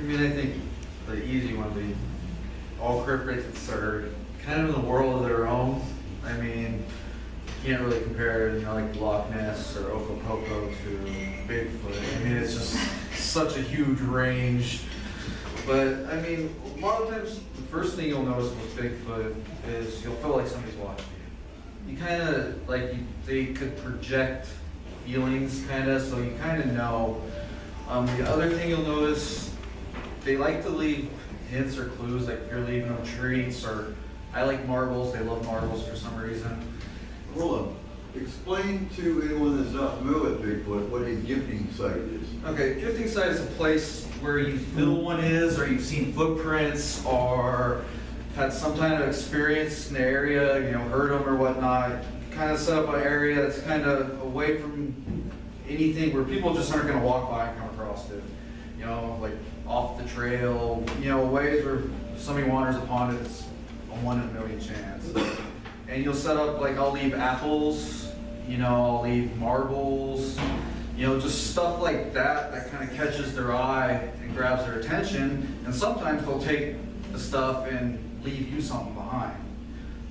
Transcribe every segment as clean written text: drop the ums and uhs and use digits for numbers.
I mean, I think the easy one would be all cryptids are kind of in the world of their own. I mean, you can't really compare, you know, like Loch Ness or Okopoco to Bigfoot. I mean, it's just such a huge range. But I mean, a lot of times the first thing you'll notice with Bigfoot is you'll feel like somebody's watching you. You kind of like they could project feelings, kind of, so you kind of know. The other thing you'll notice, they like to leave hints or clues, like if you're leaving them treats, or I like marbles. They love marbles for some reason. Hold on. Explain to anyone that's not familiar with Bigfoot what a gifting site is. Okay, gifting site is a place where you feel one is, or you've seen footprints, or had some kind of experience in the area, you know, heard them or whatnot. Kind of set up an area that's kind of away from anything where people just aren't going to walk by and come across it. You know, like off the trail, you know, ways where if somebody wanders upon it, it's a 1 in a million chance. And you'll set up, like, I'll leave apples, you know, I'll leave marbles, you know, just stuff like that that kind of catches their eye and grabs their attention. And sometimes they'll take the stuff and leave you something behind.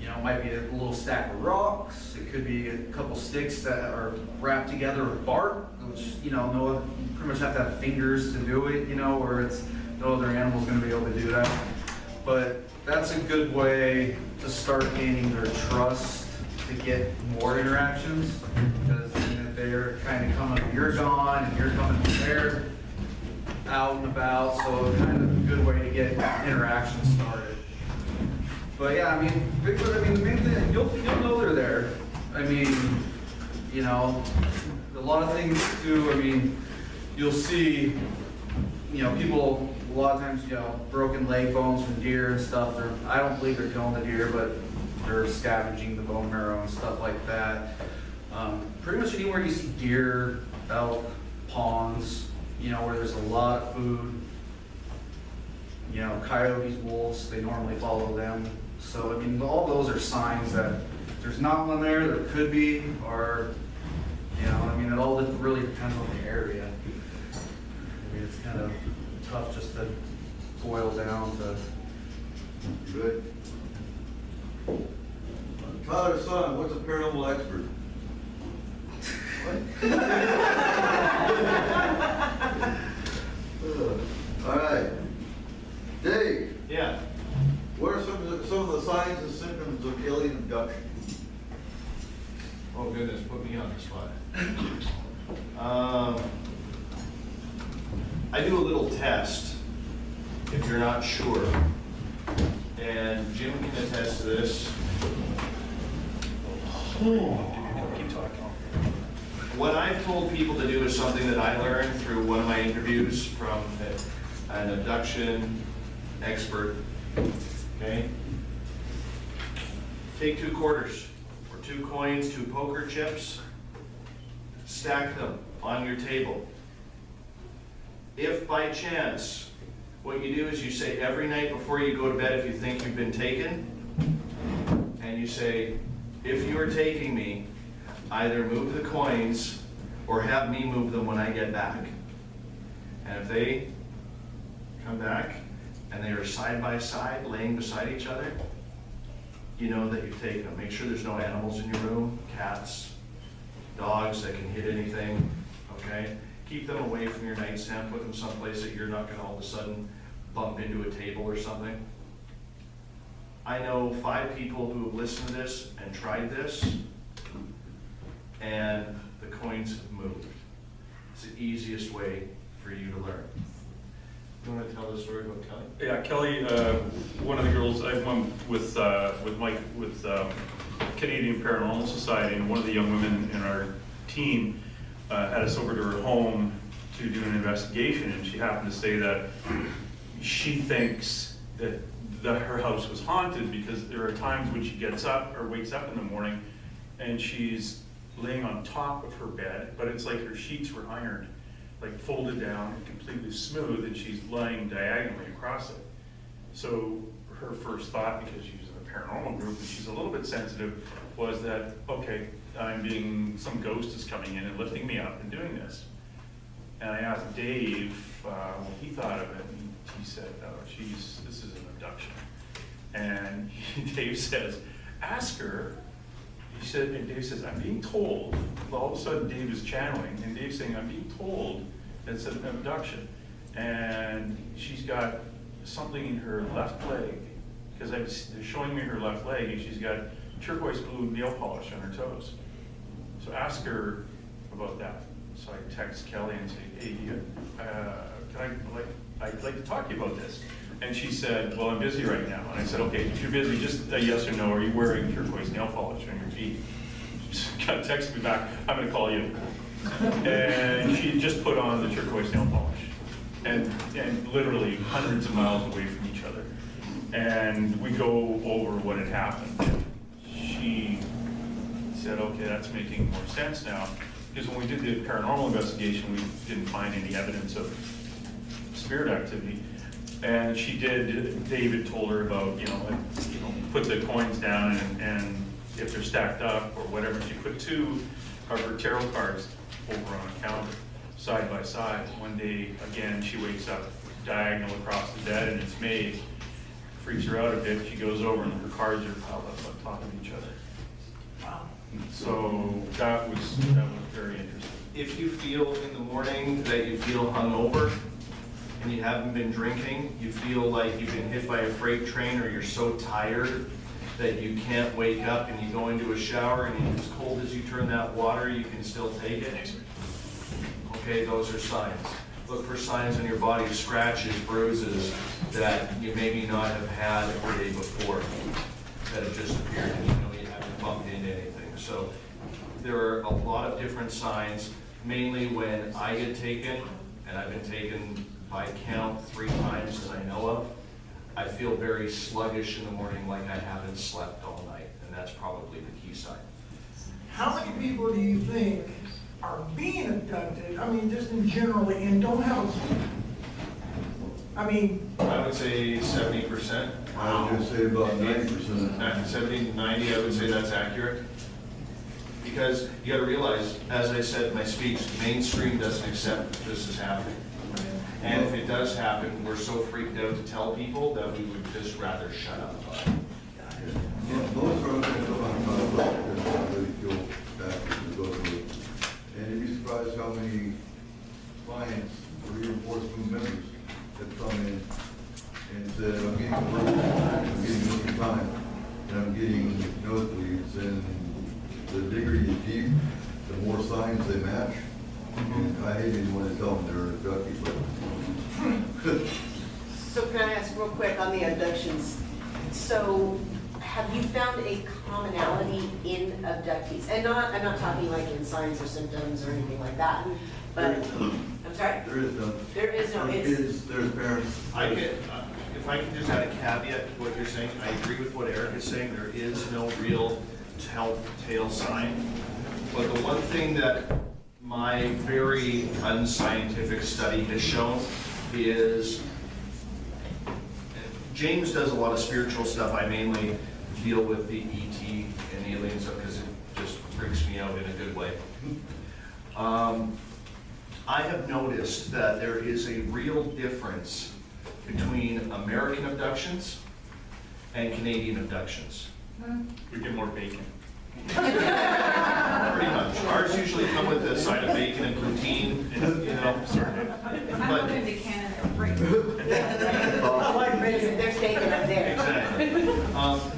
You know, it might be a little stack of rocks, it could be a couple sticks that are wrapped together with bark, which, you know, you pretty much have to have fingers to do it, you know, where it's no other animal's going to be able to do that. But that's a good way to start gaining their trust to get more interactions, because you know, they're kind of coming, you're gone, and you're coming, they're out and about, so kind of a good way to get interactions started. But yeah, I mean, Bigfoot, I mean, the main thing, you'll know they're there. I mean, you know, a lot of things too, I mean, you'll see, you know, people, a lot of times, you know, broken leg bones from deer and stuff. I don't believe they're killing the deer, but they're scavenging the bone marrow and stuff like that. Pretty much anywhere you see deer, elk, ponds, you know, where there's a lot of food, you know, coyotes, wolves, they normally follow them. So, I mean, all those are signs that if there's not one there, there could be, or, you know, I mean, it all really depends on the area. I mean, it's kind of tough just to boil down to. Good. Father, son, what's a paranormal expert? All right. Dave. Yeah. What are some of the signs and symptoms of alien abduction? Oh goodness, put me on the spot. I do a little test if you're not sure, and Jim can attest to this. Keep talking. What I've told people to do is something that I learned through one of my interviews from an abduction expert. Okay? Take 2 quarters or 2 coins, 2 poker chips, stack them on your table. If by chance, what you do is you say every night before you go to bed, if you think you've been taken, and you say, if you are taking me, either move the coins or have me move them when I get back. And if they come back and they are side by side, laying beside each other, you know that you've taken them. Make sure there's no animals in your room, cats, dogs that can hit anything, okay? Keep them away from your nightstand, put them someplace that you're not gonna all of a sudden bump into a table or something. I know 5 people who have listened to this and tried this, and the coins have moved. It's the easiest way for you to learn. You want to tell the story about Kelly? Yeah, Kelly, one of the girls, I went with Mike with Canadian Paranormal Society, and one of the young women in our team had us over to her home to do an investigation, and she happened to say that she thinks that her house was haunted because there are times when she gets up or wakes up in the morning and she's laying on top of her bed, but it's like her sheets were ironed, like folded down and completely smooth, and she's lying diagonally across it. So her first thought, because she was in the paranormal group and she's a little bit sensitive, was that, okay, some ghost is coming in and lifting me up and doing this. And I asked Dave what he thought of it, and abduction. And Dave says, ask her. He said, and Dave says, I'm being told. All of a sudden, Dave is channeling, and Dave's saying, I'm being told it's an abduction. And she's got something in her left leg, because they're showing me her left leg, and she's got turquoise blue nail polish on her toes. So ask her about that. So I text Kelly and say, hey, I'd like to talk to you about this. And she said, well, I'm busy right now. And I said, okay, if you're busy, just a yes or no, are you wearing turquoise nail polish on your feet? She kind of texted me back, I'm gonna call you. And she just put on the turquoise nail polish. And literally hundreds of miles away from each other. And we go over what had happened. She said, okay, that's making more sense now. Because when we did the paranormal investigation, we didn't find any evidence of spirit activity. And she did, David told her about, put the coins down and if they're stacked up or whatever, she put 2 of her tarot cards over on a counter, side by side. One day, again, she wakes up diagonal across the bed and it's May. Freaks her out a bit. She goes over and her cards are piled up on top of each other. Wow. So that was very interesting. If you feel in the morning that you feel hungover and you haven't been drinking, you feel like you've been hit by a freight train or you're so tired that you can't wake up and you go into a shower and as cold as you turn that water, you can still take it. Okay, those are signs. Look for signs on your body, scratches, bruises that you maybe not have had the day before that have just appeared and you know you haven't bumped into anything. So there are a lot of different signs, mainly when I get taken, and I've been taken by count 3 times that I know of, I feel very sluggish in the morning like I haven't slept all night, and that's probably the key sign. How many people do you think are being abducted, I mean, just in generally, and don't have a clue? I mean... I would say 70%. I would just say about 90%. 70, 90, I would say that's accurate. Because you gotta realize, as I said in my speech, the mainstream doesn't accept that this is happening. And if it does happen, we're so freaked out to tell people that we would just rather shut up about it. Yeah, most of us don't want to talk about it because they really feel bad to go through it. And you'd be surprised how many clients or reinforcement members have come in and said, I'm getting bruised, I'm getting missing time, and I'm getting nosebleeds, and the deeper you deep, the more signs they match. And I hate anyone to tell them they're abductees, but So can I ask real quick on the abductions? So have you found a commonality in abductees? And I'm not talking like in signs or symptoms or anything like that, but, I'm sorry? there is none. There is no, There's kids, there's parents. If I can just add a caveat to what you're saying, I agree with what Eric is saying, there is no real telltale sign. But the one thing that my very unscientific study has shown is, James does a lot of spiritual stuff. I mainly deal with the ET and alien stuff because it just freaks me out in a good way. I have noticed that there is a real difference between American abductions and Canadian abductions. We get more bacon. Pretty much. Ours usually come with a side of bacon and poutine, you know. I'm But going to Canada, right? They're taken up there. exactly.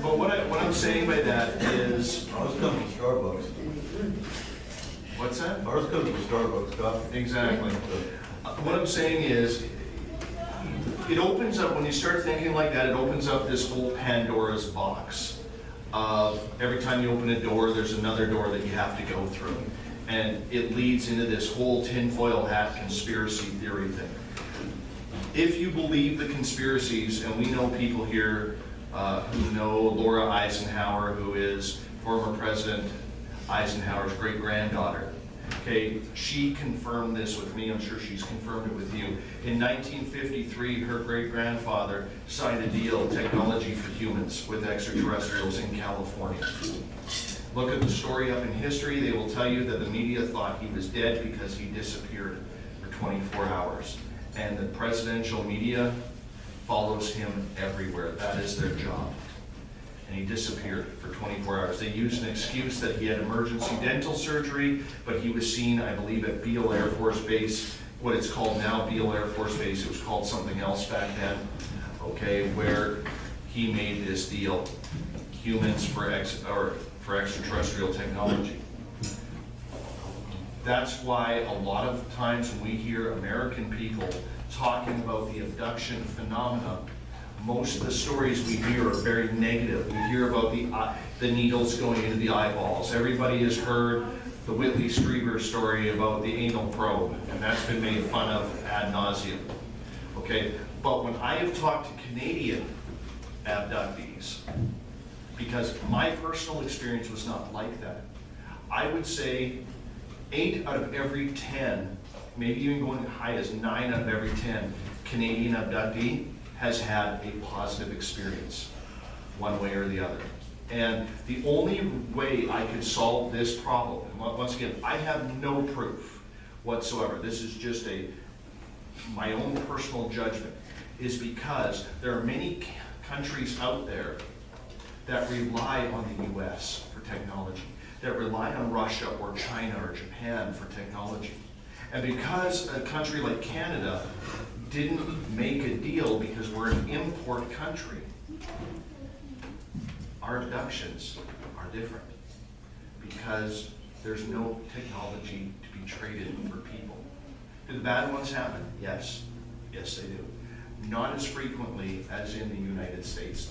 But what I'm saying by that is, Ours comes from Starbucks. what's that? Ours comes from Starbucks coffee. Exactly. What I'm saying is, it opens up, when you start thinking like that, it opens up this whole Pandora's box of every time you open a door, there's another door that you have to go through. And it leads into this whole tinfoil hat conspiracy theory thing. If you believe the conspiracies, and we know people here who know Laura Eisenhower, who is former President Eisenhower's great-granddaughter. Okay, she confirmed this with me, I'm sure she's confirmed it with you. In 1953, her great-grandfather signed a deal, Technology for Humans, with extraterrestrials in California. Look at the story up in history, they will tell you that the media thought he was dead because he disappeared for 24 hours. And the presidential media follows him everywhere. That is their job. And he disappeared for 24 hours. They used an excuse that he had emergency dental surgery, but he was seen, I believe, at Beale Air Force Base, what it's called now, Beale Air Force Base. It was called something else back then, okay, where he made this deal, humans for extraterrestrial technology. That's why a lot of times when we hear American people talking about the abduction phenomena, most of the stories we hear are very negative. We hear about the needles going into the eyeballs. Everybody has heard the Whitley Strieber story about the anal probe, and that's been made fun of ad nauseum. Okay, but when I have talked to Canadian abductees, because my personal experience was not like that, I would say 8 out of every 10, maybe even going as high as 9 out of every 10 Canadian abductee has had a positive experience, one way or the other. And the only way I could solve this problem, and once again, I have no proof whatsoever, this is just my own personal judgment, is because there are many countries out there that rely on the US for technology, that rely on Russia or China or Japan for technology. And because a country like Canada didn't make a deal because we're an import country, our abductions are different because there's no technology to be traded for people. Do the bad ones happen? Yes. Yes, they do. Not as frequently as in the United States,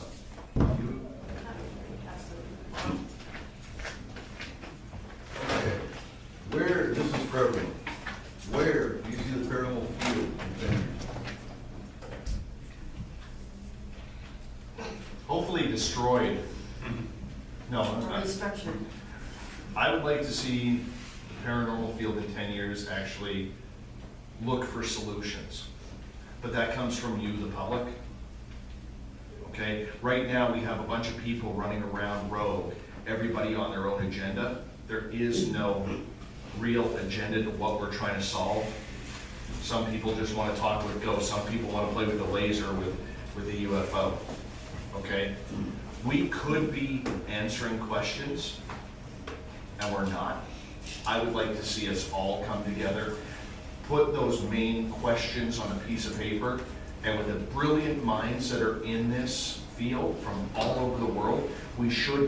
though. Okay, where, this is for everyone, where do you see the paranormal field in 10 years? Hopefully destroyed. No, I'm Or not. restructured. I would like to see the paranormal field in 10 years actually look for solutions. But that comes from you, the public. Okay? Right now, we have a bunch of people running around rogue, everybody on their own agenda. There is no real agenda to what we're trying to solve. Some people just want to talk with ghosts. Some people want to play with the laser, with the UFO. Okay? We could be answering questions, and we're not. I would like to see us all come together, put those main questions on a piece of paper, and with the brilliant minds that are in this field from all over the world, we should